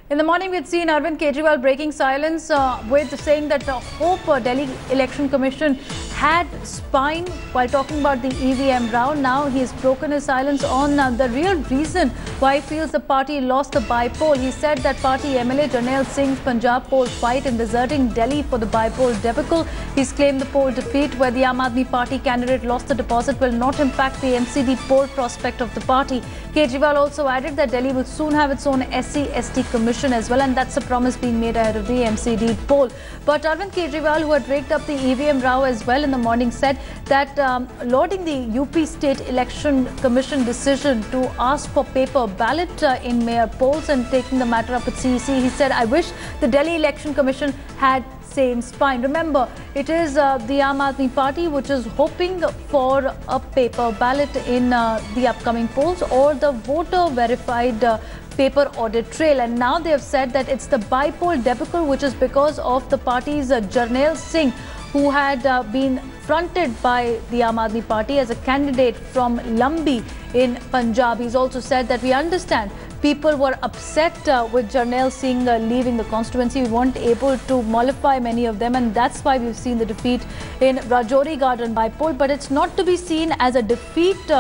In the morning, we had seen Arvind Kejriwal breaking silence with saying that the Hope Delhi Election Commission had spine while talking about the EVM row. Now he has broken his silence on the real reason why he feels the party lost the by-poll. He said that party MLA Jarnail Singh's Punjab poll fight in deserting Delhi for the by-poll debacle. He's claimed the poll defeat where the Aam Aadmi Party candidate lost the deposit will not impact the NCD poll prospect of the party. Kejriwal also added that Delhi will soon have its own SC/ST commission as well, and that's a promise being made ahead of the MCD poll. But Arvind Kejriwal, who had raked up the EVM row as well in the morning, said that lauding the UP State Election Commission decision to ask for paper ballot in mayor polls and taking the matter up at CEC, he said, "I wish the Delhi Election Commission had same spine." Remember, it is the Aam Aadmi Party which is hoping for a paper ballot in the upcoming polls or the voter verified paper audit trail, and now they have said that it's the by-poll debacle, which is because of the party's Jarnail Singh, who had been fronted by the Aam Aadmi Party as a candidate from Lambi in Punjab. He's also said that we understand people were upset with Jarnail Singh leaving the constituency. We weren't able to mollify many of them, and that's why we've seen the defeat in Rajouri Garden by-poll. But it's not to be seen as a defeat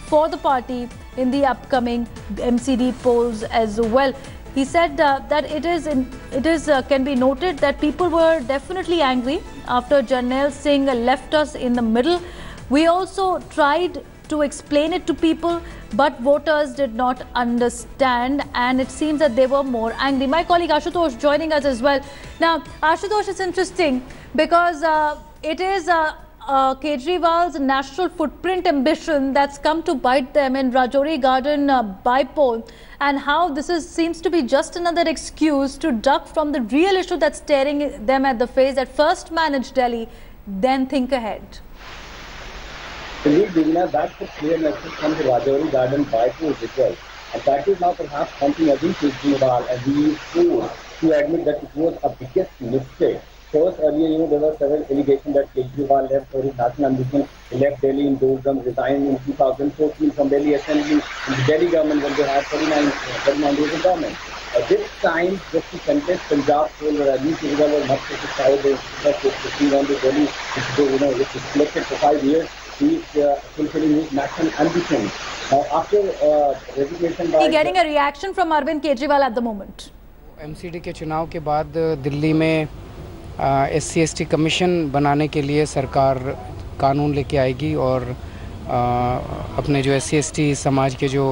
for the party in the upcoming MCD polls as well. He said that it can be noted that people were definitely angry after Jarnail Singh left us in the middle. We also tried to explain it to people, but voters did not understand, and it seems that they were more angry. My colleague Ashutosh joining us as well. Now, Ashutosh, it's interesting because it is Kejriwal's national footprint ambition that's come to bite them in Rajouri Garden by-poll, and how this seems to be just another excuse to duck from the real issue that's staring them at the face, that first manage Delhi, then think ahead. Indeed, Divina, that's a clear message from the Rajouri Garden by-poll result. And that is now perhaps something Arvind Kejriwal and we forced to admit that it was a biggest mistake. First, earlier, there were several allegations that Kejriwal left for his national ambition. He left Delhi in doldrums, resigned in 2014 from Delhi Assembly in the Delhi government when they had 39 days of government. This time, just to contest Punjab poll, where Arvind Kejriwal was much satisfied with the on the Delhi, which is selected for 5 years. He is fulfilling his national ambition. Now, after resignation by... getting a reaction from Arvind Kejriwal at the moment. MCD के चुनाव के बाद दिल्ली में SC/ST commission बनाने के लिए सरकार कानून लेके आएगी और अपने जो SC/ST समाज के जो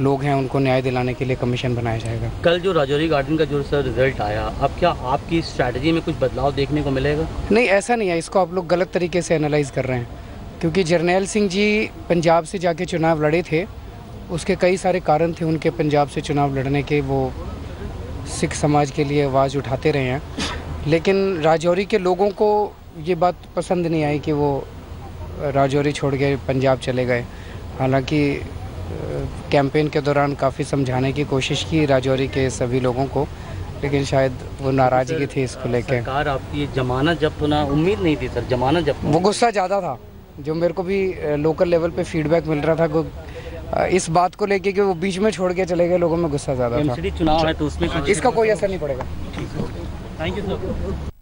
लोग हैं उनको न्याय दिलाने के लिए कमीशन बनाया जाएगा। कल जो राजौरी गार्डन का जो रिजल्ट आया, अब क्या आपकी स्ट्रैटेजी में कुछ बदलाव देखने को मिलेगा? नहीं, ऐसा नहीं है। इसको आप लोग गलत तरीके से एनालाइज कर रहे हैं, क्योंकि जरनैल सिंह जी पंजाब से जाके चुनाव लड़े थे। उसके कई सारे कारण थे उनके पंजाब से चुनाव लड़ने के। वो सिख समाज के लिए आवाज़ उठाते रहे हैं, लेकिन राजौरी के लोगों को ये बात पसंद नहीं आई कि वो राजौरी छोड़ के पंजाब चले गए। हालांकि कैंपेन के दौरान काफ़ी समझाने की कोशिश की राजौरी के सभी लोगों को, लेकिन शायद वो नाराज़गी थी इसको लेके। सरकार आपकी जमानत जब्त होना उम्मीद नहीं थी सर, जमानत जब्त। वो गुस्सा ज़्यादा था, जो मेरे को भी लोकल लेवल पे फीडबैक मिल रहा था इस बात को लेके कि वो बीच में छोड़ के चले गए। लोगों में गुस्सा ज़्यादा था। एमसीडी चुनाव है तो उसमें इसका कोई असर नहीं पड़ेगा। Thank you sir.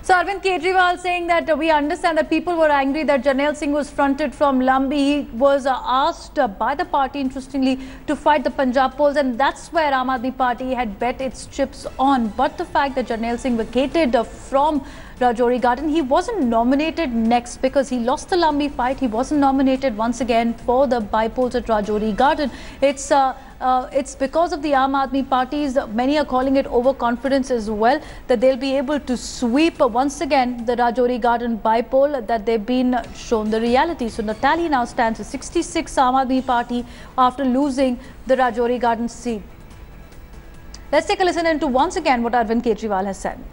So Arvind Kejriwal saying that we understand that people were angry that Jarnail Singh was fronted from Lambi. He was asked by the party, interestingly, to fight the Punjab polls, and that's where Aam Aadmi Party had bet its chips on. But the fact that Jarnail Singh vacated from Rajouri Garden, he wasn't nominated next because he lost the Lambi fight. He wasn't nominated once again for the by-polls at Rajouri Garden. It's because of the Aam Aadmi Party's, many are calling it overconfidence as well, that they'll be able to sweep once again the Rajouri Garden by-poll, that they've been shown the reality. So the tally now stands at 66 Aam Aadmi Party after losing the Rajouri Garden seat. Let's take a listen into once again what Arvind Kejriwal has said.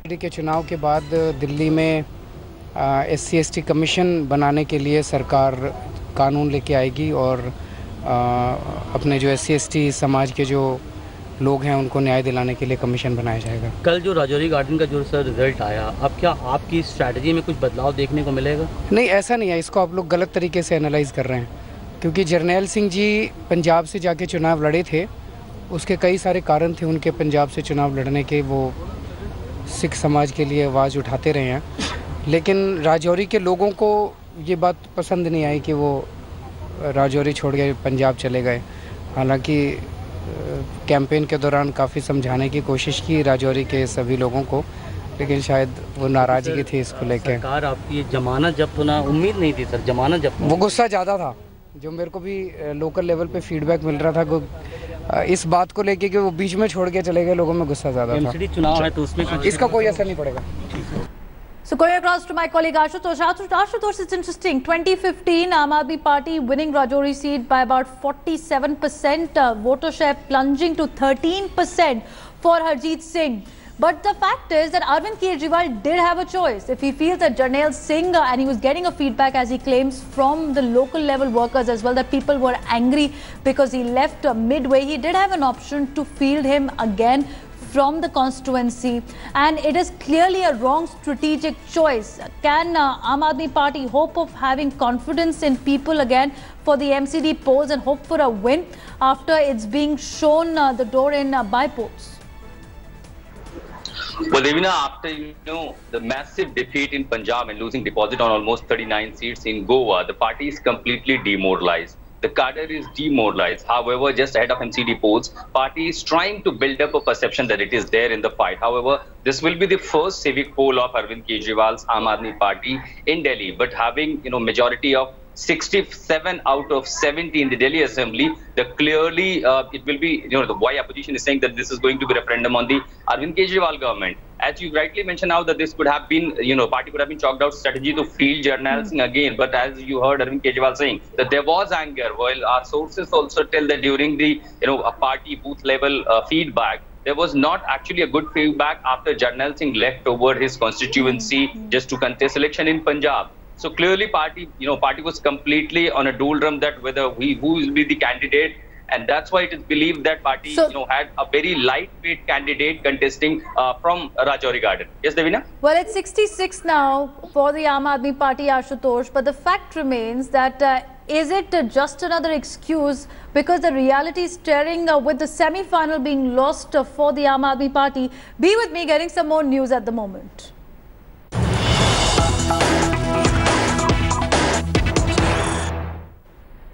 के चुनाव के बाद दिल्ली में SC/ST commission बनाने के लिए सरकार कानून लेके आएगी और अपने जो SC/ST समाज के जो लोग हैं उनको न्याय दिलाने के लिए कमीशन बनाया जाएगा। कल जो राजौरी गार्डन का जो रिजल्ट आया, अब क्या आपकी स्ट्रैटेजी में कुछ बदलाव देखने को मिलेगा? नहीं, ऐसा नहीं है। इसको आप लोग गलत तरीके से एनालाइज कर रहे हैं, क्योंकि जर्नैल सिंह जी पंजाब से जाके चुनाव लड़े थे, उसके कई सारे कारण थे उनके पंजाब से चुनाव लड़ने के। वो सिख समाज के लिए आवाज़ उठाते रहे हैं, लेकिन राजौरी के लोगों को ये बात पसंद नहीं आई कि वो राजौरी छोड़ के पंजाब चले गए। हालांकि कैंपेन के दौरान काफ़ी समझाने की कोशिश की राजौरी के सभी लोगों को, लेकिन शायद वो नाराज़गी थी इसको लेकर। सरकार आपकी जमानत जब्त होना उम्मीद नहीं थी सर, जमानत जब्त। वो गुस्सा ज़्यादा था, जो मेरे को भी लोकल लेवल पे फीडबैक मिल रहा था इस बात को लेके कि वो बीच में छोड़ के चले गए, लोगों में गुस्सा ज़्यादा था। एमसीडी चुनाव है तो उसमें इसका कोई असर नहीं पड़ेगा। So going across to my colleague Ashutosh. Ashutosh, it's interesting. 2015, Aam Aadmi Party winning Rajouri seat by about 47%, voter share plunging to 13% for Harjeet Singh. But the fact is that Arvind Kejriwal did have a choice. If he feels that Jarnail Singh, and he was getting a feedback, as he claims, from the local level workers as well, that people were angry because he left midway, he did have an option to field him again from the constituency, and it is clearly a wrong strategic choice. Can Aam Aadmi Party hope of having confidence in people again for the MCD polls and hope for a win after it's being shown the door in by polls? Well, Devina, after the massive defeat in Punjab and losing deposit on almost 39 seats in Goa, the party is completely demoralized. The cadre is demoralized. However, just ahead of MCD polls, party is trying to build up a perception that it is there in the fight. However, this will be the first civic poll of Arvind Kejriwal's Aam Aadmi Party in Delhi. But having majority of 67 out of 70 in the Delhi Assembly, clearly it will be, the why opposition is saying that this is going to be a referendum on the Arvind Kejriwal government. As you rightly mentioned now, that this could have been, party could have been chalked out strategy to field Jarnail Singh again. But as you heard Arvind Kejriwal saying that there was anger, while our sources also tell that during the, a party booth level feedback, there was not actually a good feedback after Jarnail Singh left over his constituency just to contest election in Punjab. So clearly party was completely on a doldrum that whether who will be the candidate, and that's why it is believed that party had a very lightweight candidate contesting from Rajouri Garden. Yes, Devina? Well, it's 66 now for the Aam Aadmi Party, Ashutosh, but the fact remains that is it just another excuse, because the reality is staring with the semi-final being lost for the Aam Aadmi Party. Be with me, getting some more news at the moment.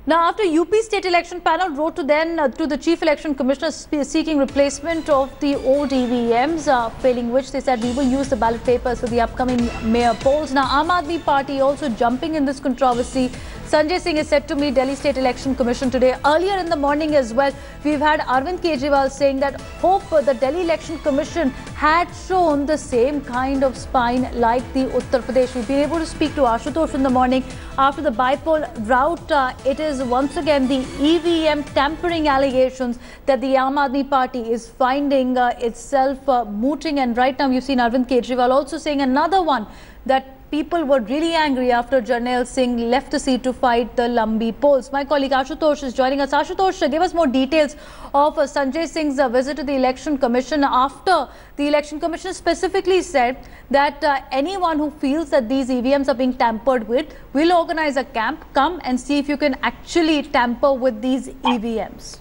Now, after UP State Election Panel wrote to the Chief Election Commissioner seeking replacement of the old EVMs, failing which they said we will use the ballot papers for the upcoming mayor polls. Now, Aam Aadmi Party also jumping in this controversy. Sanjay Singh is set to meet Delhi State Election Commission today. Earlier in the morning as well, we've had Arvind Kejriwal saying that hope the Delhi Election Commission had shown the same kind of spine like the Uttar Pradesh. We've been able to speak to Ashutosh in the morning after the bypoll rout. It is once again the EVM tampering allegations that the Aam Aadmi Party is finding itself mooting. And right now you've seen Arvind Kejriwal also saying another one, that people were really angry after Jarnail Singh left the seat to fight the Lambi polls. My colleague Ashutosh is joining us. Ashutosh, give us more details of Sanjay Singh's visit to the Election Commission, after the Election Commission specifically said that anyone who feels that these EVMs are being tampered with will organize a camp. Come and see if you can actually tamper with these EVMs.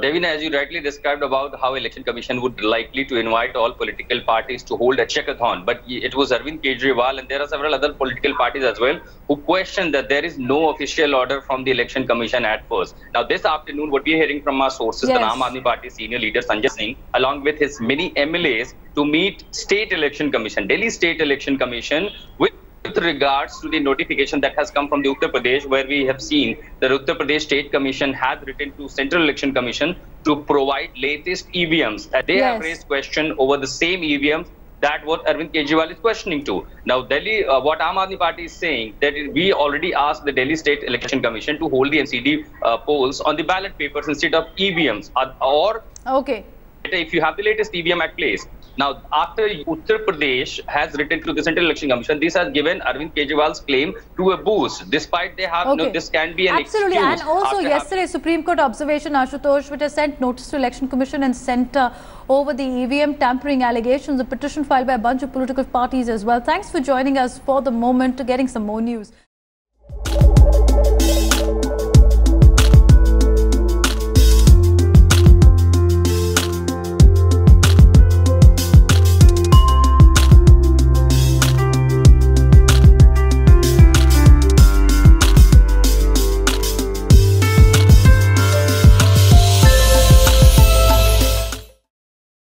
Devina, as you rightly described about how Election Commission would likely to invite all political parties to hold a checkathon, but it was Arvind Kejriwal and there are several other political parties as well who questioned that there is no official order from the Election Commission at first. Now, this afternoon, what we are hearing from our sources, the Aam Aadmi Party senior leader Sanjay Singh, along with his many MLAs, to meet State Election Commission, Delhi State Election Commission, with regards to the notification that has come from the Uttar Pradesh, where we have seen the Uttar Pradesh State Commission has written to Central Election Commission to provide latest EVMs. They have raised question over the same EVMs that what Arvind Kejriwal is questioning to. Now, Delhi, what Aam Aadmi Party is saying, that we already asked the Delhi State Election Commission to hold the MCD polls on the ballot papers instead of EVMs, or if you have the latest EVM at place. Now, after Uttar Pradesh has written to the Central Election Commission, this has given Arvind Kejriwal's claim to a boost, despite they have, this can be an excuse. And also yesterday, Supreme Court observation, Ashutosh, which has sent notice to Election Commission and sent over the EVM tampering allegations, a petition filed by a bunch of political parties as well. Thanks for joining us for the moment, getting some more news.